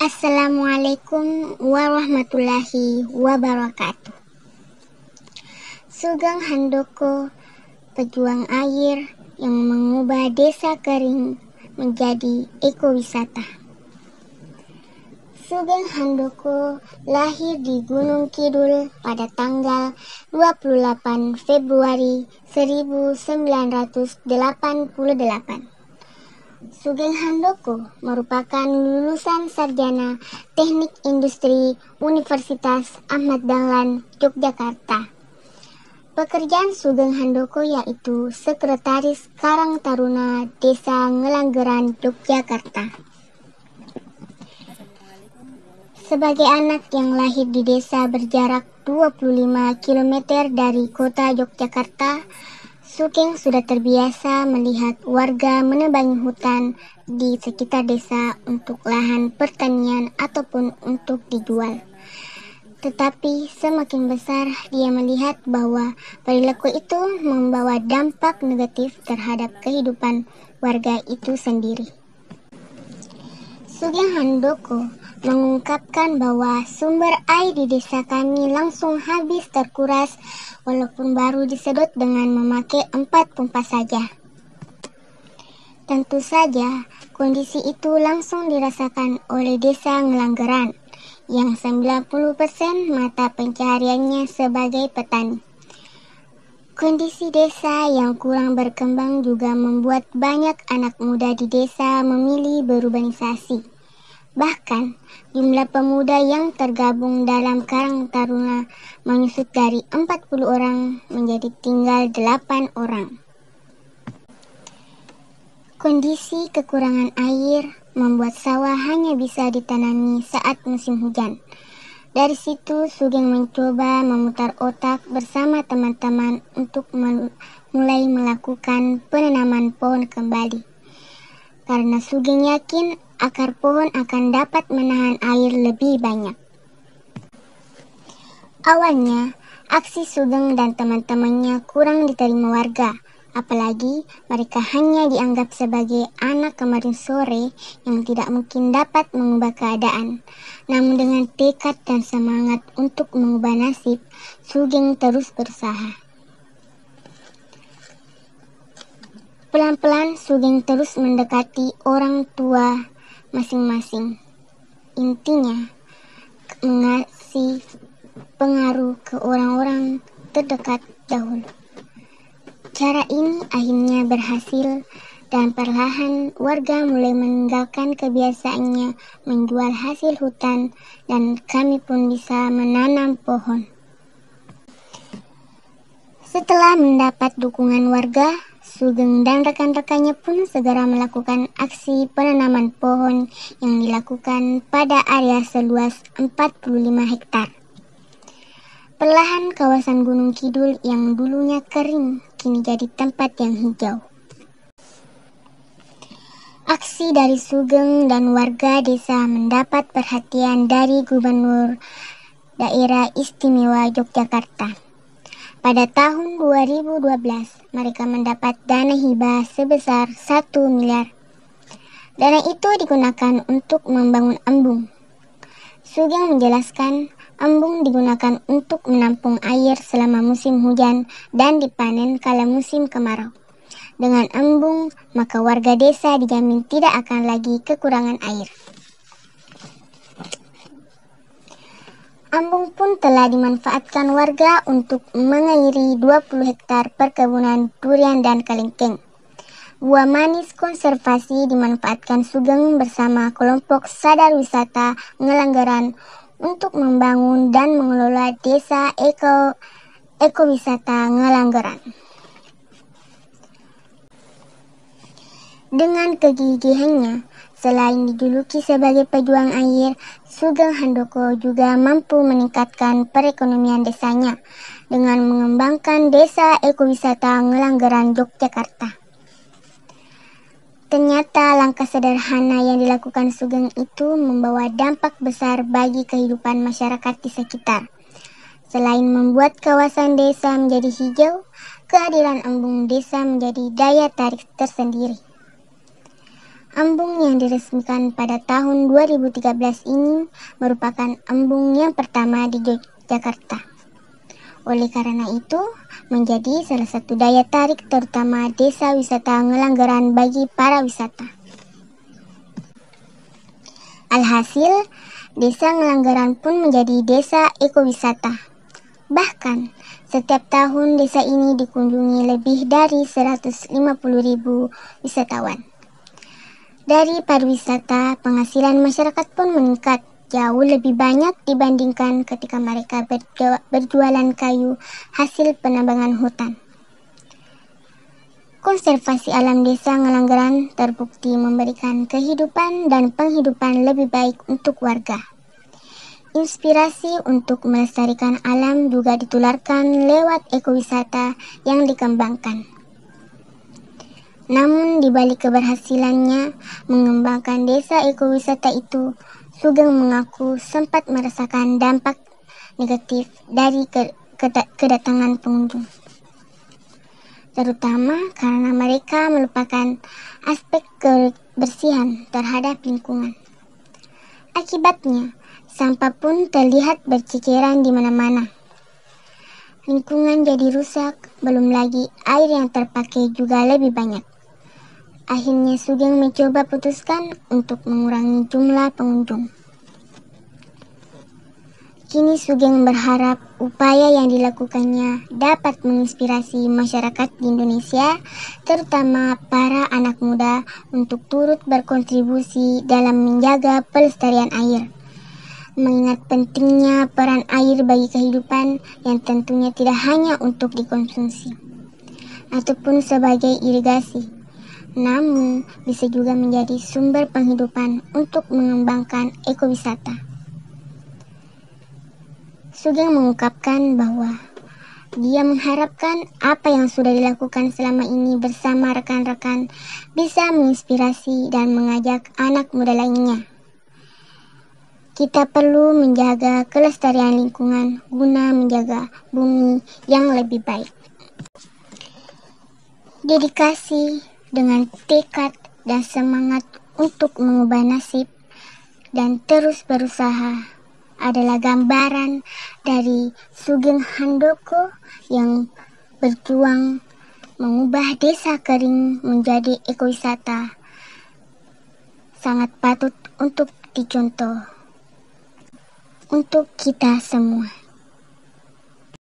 Assalamualaikum warahmatullahi wabarakatuh. Sugeng Handoko, pejuang air yang mengubah desa kering menjadi ekowisata. Sugeng Handoko lahir di Gunung Kidul pada tanggal 28 Februari 1988. Sugeng Handoko merupakan lulusan sarjana Teknik Industri Universitas Ahmad Dahlan, Yogyakarta. Pekerjaan Sugeng Handoko yaitu Sekretaris Karang Taruna Desa Ngelanggeran, Yogyakarta. Sebagai anak yang lahir di desa berjarak 25 km dari kota Yogyakarta, Sugeng sudah terbiasa melihat warga menebangi hutan di sekitar desa untuk lahan pertanian ataupun untuk dijual. Tetapi semakin besar dia melihat bahwa perilaku itu membawa dampak negatif terhadap kehidupan warga itu sendiri. Sugeng Handoko mengungkapkan bahwa sumber air di desa kami langsung habis terkuras walaupun baru disedot dengan memakai 4 pompa saja. Tentu saja kondisi itu langsung dirasakan oleh desa Ngelanggeran yang 90% mata pencahariannya sebagai petani. Kondisi desa yang kurang berkembang juga membuat banyak anak muda di desa memilih berurbanisasi. Bahkan, jumlah pemuda yang tergabung dalam Karang Taruna menyusut dari 40 orang menjadi tinggal 8 orang. Kondisi kekurangan air membuat sawah hanya bisa ditanami saat musim hujan. Dari situ, Sugeng mencoba memutar otak bersama teman-teman untuk mulai melakukan penanaman pohon kembali. Karena Sugeng yakin akar pohon akan dapat menahan air lebih banyak. Awalnya, aksi Sugeng dan teman-temannya kurang diterima warga, apalagi mereka hanya dianggap sebagai anak kemarin sore yang tidak mungkin dapat mengubah keadaan. Namun dengan tekad dan semangat untuk mengubah nasib, Sugeng terus berusaha. Pelan-pelan Sugeng terus mendekati orang tua masing-masing. Intinya, mengasih pengaruh ke orang-orang terdekat dahulu. Cara ini akhirnya berhasil dan perlahan warga mulai meninggalkan kebiasaannya menjual hasil hutan dan kami pun bisa menanam pohon. Setelah mendapat dukungan warga, Sugeng dan rekan-rekannya pun segera melakukan aksi penanaman pohon yang dilakukan pada area seluas 45 hektar. Perlahan kawasan Gunung Kidul yang dulunya kering kini jadi tempat yang hijau. Aksi dari Sugeng dan warga desa mendapat perhatian dari Gubernur Daerah Istimewa Yogyakarta. Pada tahun 2012, mereka mendapat dana hibah sebesar 1 miliar. Dana itu digunakan untuk membangun embung. Sugeng menjelaskan, embung digunakan untuk menampung air selama musim hujan dan dipanen kala musim kemarau. Dengan embung, maka warga desa dijamin tidak akan lagi kekurangan air. Embung pun telah dimanfaatkan warga untuk mengairi 20 hektar perkebunan durian dan kelengkeng. Buah manis konservasi dimanfaatkan Sugeng bersama kelompok sadar wisata Ngelanggeran untuk membangun dan mengelola desa ekowisata Ngelanggeran. Dengan kegigihannya, selain dijuluki sebagai pejuang air, Sugeng Handoko juga mampu meningkatkan perekonomian desanya dengan mengembangkan desa ekowisata Ngelanggeran, Yogyakarta. Ternyata langkah sederhana yang dilakukan Sugeng itu membawa dampak besar bagi kehidupan masyarakat di sekitar. Selain membuat kawasan desa menjadi hijau, kehadiran embung desa menjadi daya tarik tersendiri. Embung yang diresmikan pada tahun 2013 ini merupakan embung yang pertama di Yogyakarta. Oleh karena itu, menjadi salah satu daya tarik terutama desa wisata Ngelanggeran bagi para wisata. Alhasil, desa Ngelanggeran pun menjadi desa ekowisata. Bahkan, setiap tahun desa ini dikunjungi lebih dari 150.000 wisatawan. Dari pariwisata, penghasilan masyarakat pun meningkat jauh lebih banyak dibandingkan ketika mereka berjualan kayu hasil penambangan hutan. Konservasi alam desa Ngelanggeran terbukti memberikan kehidupan dan penghidupan lebih baik untuk warga. Inspirasi untuk melestarikan alam juga ditularkan lewat ekowisata yang dikembangkan. Namun di balik keberhasilannya mengembangkan desa ekowisata itu, Sugeng mengaku sempat merasakan dampak negatif dari kedatangan pengunjung. Terutama karena mereka melupakan aspek kebersihan terhadap lingkungan. Akibatnya, sampah pun terlihat berceceran di mana-mana. Lingkungan jadi rusak, belum lagi air yang terpakai juga lebih banyak. Akhirnya Sugeng mencoba putuskan untuk mengurangi jumlah pengunjung. Kini Sugeng berharap upaya yang dilakukannya dapat menginspirasi masyarakat di Indonesia, terutama para anak muda untuk turut berkontribusi dalam menjaga pelestarian air. Mengingat pentingnya peran air bagi kehidupan yang tentunya tidak hanya untuk dikonsumsi ataupun sebagai irigasi, namun bisa juga menjadi sumber penghidupan untuk mengembangkan ekowisata. Sugeng mengungkapkan bahwa dia mengharapkan apa yang sudah dilakukan selama ini bersama rekan-rekan bisa menginspirasi dan mengajak anak muda lainnya. Kita perlu menjaga kelestarian lingkungan guna menjaga bumi yang lebih baik. Dedikasi dengan tekad dan semangat untuk mengubah nasib dan terus berusaha adalah gambaran dari Sugeng Handoko yang berjuang mengubah desa kering menjadi ekowisata. Sangat patut untuk dicontoh untuk kita semua.